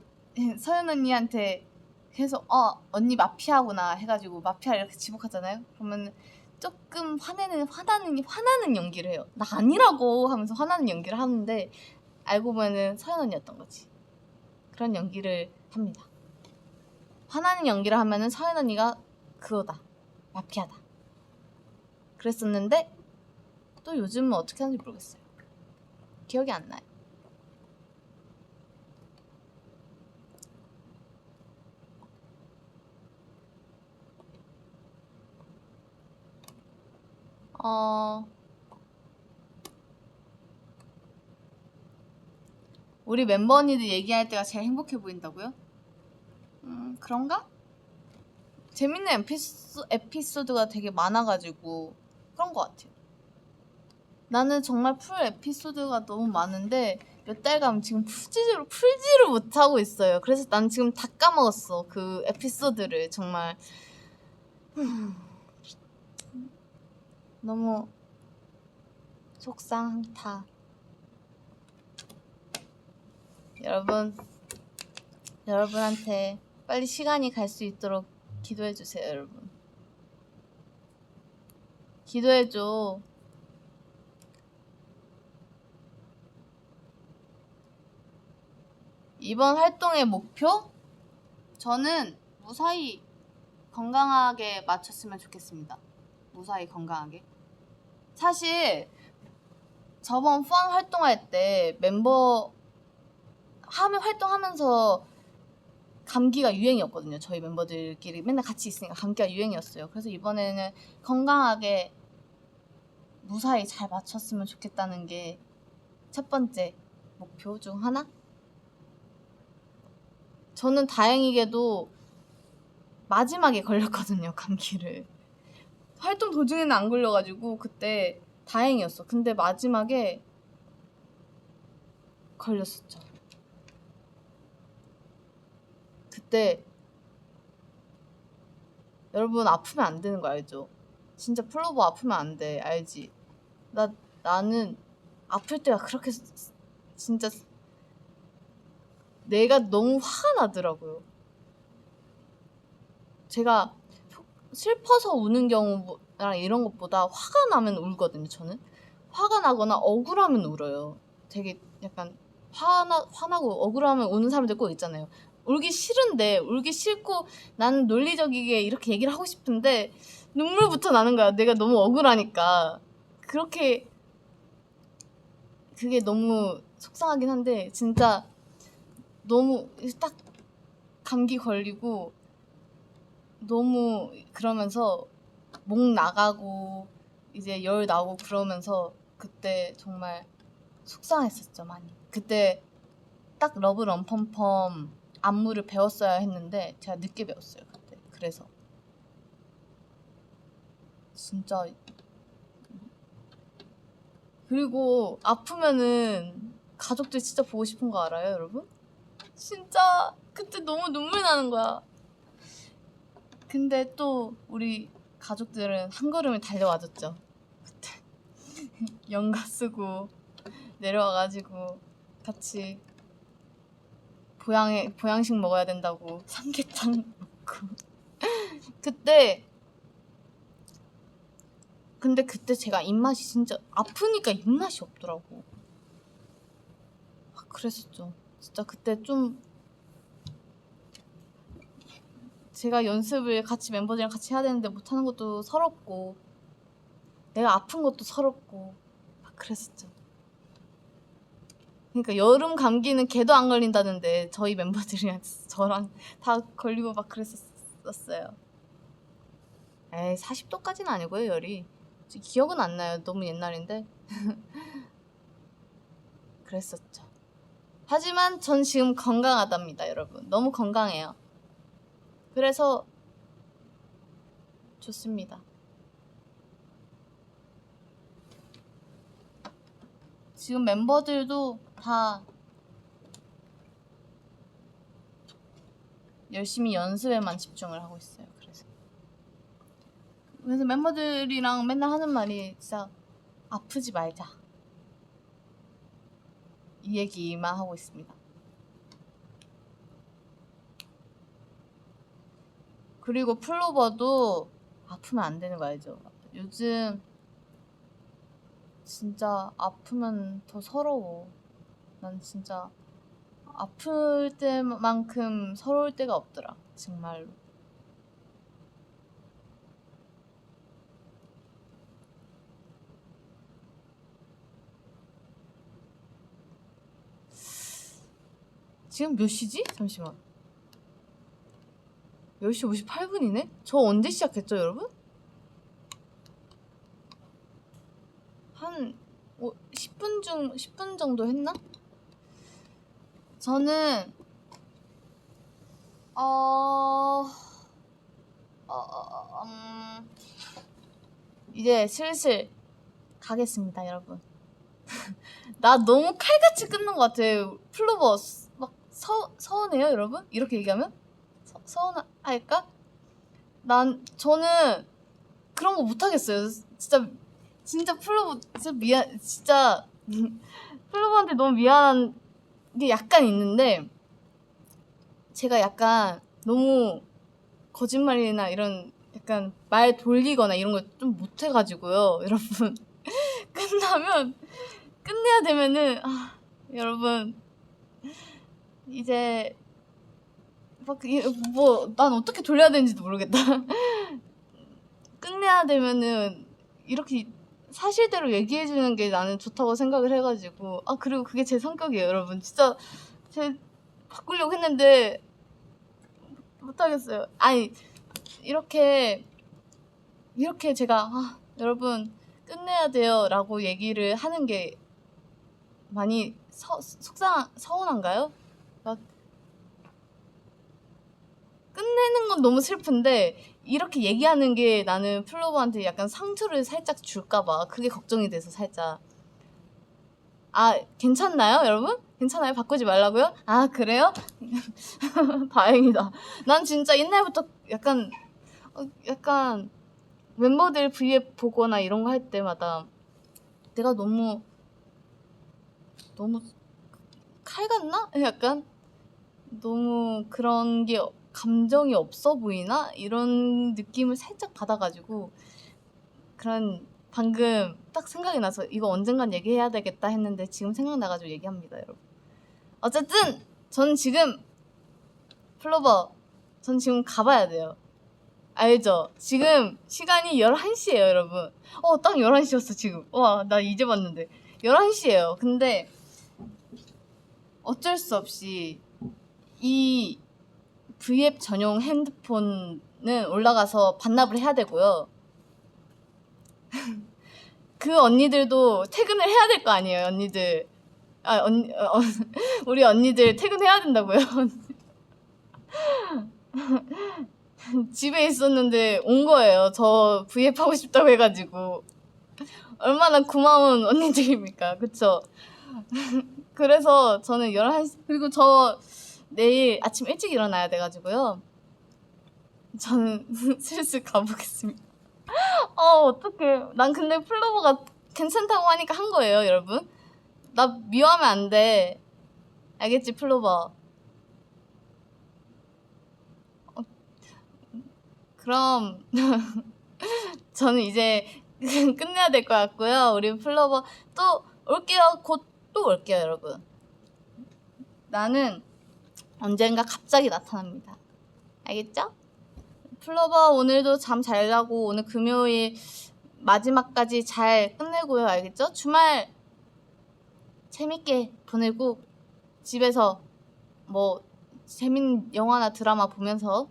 A: 서연 언니한테 계속 언니 마피아구나 해가지고 마피아 이렇게 지목하잖아요. 그러면 조금 화나는 연기를 해요. 나 아니라고 하면서 화나는 연기를 하는데 알고 보면은 서연 언니였던 거지. 그런 연기를 합니다. 화나는 연기를 하면은 서연 언니가 그거다. 마피아다. 그랬었는데 또 요즘은 어떻게 하는지 모르겠어요. 기억이 안 나요. 우리 멤버 언니들 얘기할 때가 제일 행복해 보인다고요? 그런가? 재밌는 에피소드가 되게 많아가지고 그런 것 같아요. 나는 정말 풀 에피소드가 너무 많은데 몇 달간 지금 풀지를 못하고 있어요. 그래서 난 지금 다 까먹었어. 그 에피소드를 정말 너무 속상하다. 여러분한테 빨리 시간이 갈 수 있도록 기도해주세요, 여러분. 기도해줘. 이번 활동의 목표? 저는 무사히 건강하게 마쳤으면 좋겠습니다. 무사히 건강하게. 사실 저번 푸앙 활동할 때 멤버 활동하면서 감기가 유행이었거든요. 저희 멤버들끼리 맨날 같이 있으니까 감기가 유행이었어요. 그래서 이번에는 건강하게 무사히 잘 마쳤으면 좋겠다는 게 첫 번째 목표 중 하나? 저는 다행히게도 마지막에 걸렸거든요, 감기를. 활동 도중에는 안 걸려가지고 그때 다행이었어. 근데 마지막에 걸렸었죠. 그때 여러분 아프면 안 되는 거 알죠? 진짜 플로버 아프면 안 돼. 알지? 나는 아플 때가 그렇게 진짜 내가 너무 화가 나더라고요. 제가 슬퍼서 우는 경우랑 이런 것보다 화가 나면 울거든요. 저는 화가 나거나 억울하면 울어요. 되게 약간 화나고 억울하면 우는 사람들 꼭 있잖아요. 울기 싫고 나는 논리적이게 이렇게 얘기를 하고 싶은데 눈물부터 나는 거야. 내가 너무 억울하니까. 그게 너무 속상하긴 한데 진짜 너무 딱 감기 걸리고 너무 그러면서 목 나가고 이제 열 나고 그러면서 그때 정말 속상했었죠, 많이. 그때 딱 러브 럼펌펌 안무를 배웠어야 했는데 제가 늦게 배웠어요, 그때. 그래서 진짜. 그리고 아프면은 가족들 진짜 보고 싶은 거 알아요, 여러분? 진짜 그때 너무 눈물 나는 거야. 근데 또 우리 가족들은 한 걸음에 달려와줬죠. 그때 연가 쓰고 내려와가지고 같이 보양식 먹어야 된다고 삼계탕 먹고 근데 그때 제가 입맛이 진짜 아프니까 입맛이 없더라고. 그랬었죠. 진짜 그때 좀 제가 연습을 같이 멤버들이랑 같이 해야 되는데 못하는 것도 서럽고 내가 아픈 것도 서럽고 막 그랬었죠. 그러니까 여름 감기는 걔도 안 걸린다는데 저희 멤버들이랑 저랑 다 걸리고 막 그랬었어요. 에이 40도까지는 아니고요. 열이 기억은 안 나요. 너무 옛날인데 그랬었죠. 하지만 전 지금 건강하답니다, 여러분. 너무 건강해요. 그래서 좋습니다. 지금 멤버들도 다 열심히 연습에만 집중을 하고 있어요. 그래서 멤버들이랑 맨날 하는 말이 진짜 아프지 말자, 이 얘기만 하고 있습니다. 그리고 플로버도 아프면 안 되는 거 알죠? 요즘 진짜 아프면 더 서러워. 난 진짜 아플 때만큼 서러울 때가 없더라, 정말로. 지금 몇 시지? 잠시만. 10시 58분이네? 저 언제 시작했죠, 여러분? 한 10분 정도 했나? 저는 이제 슬슬 가겠습니다, 여러분. 나 너무 칼같이 끊는 것 같아. 플로버 막 서운해요, 여러분? 이렇게 얘기하면? 서운할까? 저는 그런 거 못하겠어요. 진짜 플로버 진짜 플로버한테 너무 미안한 게 약간 있는데, 제가 약간 너무 거짓말이나 이런 약간 말 돌리거나 이런 걸 좀 못해가지고요, 여러분. 끝내야 되면은 여러분 이제 난 어떻게 돌려야 되는지도 모르겠다. 끝내야 되면은 이렇게 사실대로 얘기해주는 게 나는 좋다고 생각을 해가지고. 그리고 그게 제 성격이에요, 여러분. 진짜 바꾸려고 했는데 못하겠어요. 아니, 이렇게 제가 여러분 끝내야 돼요 라고 얘기를 하는 게 많이 서운한가요? 끝내는 건 너무 슬픈데 이렇게 얘기하는 게 나는 플로버한테 약간 상처를 살짝 줄까봐 그게 걱정이 돼서 살짝. 괜찮나요, 여러분? 괜찮아요? 바꾸지 말라고요? 그래요? 다행이다. 난 진짜 옛날부터 약간 멤버들 V앱 보거나 이런 거 할 때마다 내가 너무 칼 같나? 약간 너무 그런 게 감정이 없어 보이나? 이런 느낌을 살짝 받아가지고 방금 딱 생각이 나서 이거 언젠간 얘기해야 되겠다 했는데 지금 생각나가지고 얘기합니다, 여러분. 어쨌든 전 지금 플로버 전 지금 가봐야 돼요. 알죠? 지금 시간이 11시예요, 여러분. 딱 11시였어 지금. 와, 나 이제 봤는데 11시예요. 근데 어쩔 수 없이 이 V앱 전용 핸드폰은 올라가서 반납을 해야 되고요. 그 언니들도 퇴근을 해야 될 거 아니에요, 언니들. 우리 언니들 퇴근해야 된다고요. 집에 있었는데 온 거예요. 저 V앱 하고 싶다고 해가지고. 얼마나 고마운 언니들입니까, 그쵸? 그래서 저는 11시, 그리고 저 내일 아침 일찍 일어나야 돼가지고요. 저는 슬슬 가보겠습니다. 어떡해. 난 근데 플로버가 괜찮다고 하니까 한 거예요, 여러분. 나 미워하면 안 돼. 알겠지, 플로버? 그럼 저는 이제 끝내야 될 것 같고요. 우리 플로버 또 올게요. 곧 또 올게요, 여러분. 나는 언젠가 갑자기 나타납니다. 알겠죠? 플로버 오늘도 잠 잘 자고 오늘 금요일 마지막까지 잘 끝내고요. 알겠죠? 주말 재밌게 보내고 집에서 뭐 재밌는 영화나 드라마 보면서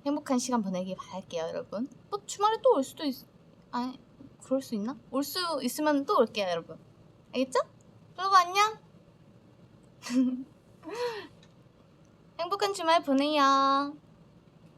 A: 행복한 시간 보내길 바랄게요, 여러분. 또 주말에 또 올 수도 아니, 그럴 수 있나? 올 수 있으면 또 올게요, 여러분. 알겠죠? 여러분 안녕. 행복한 주말 보내요.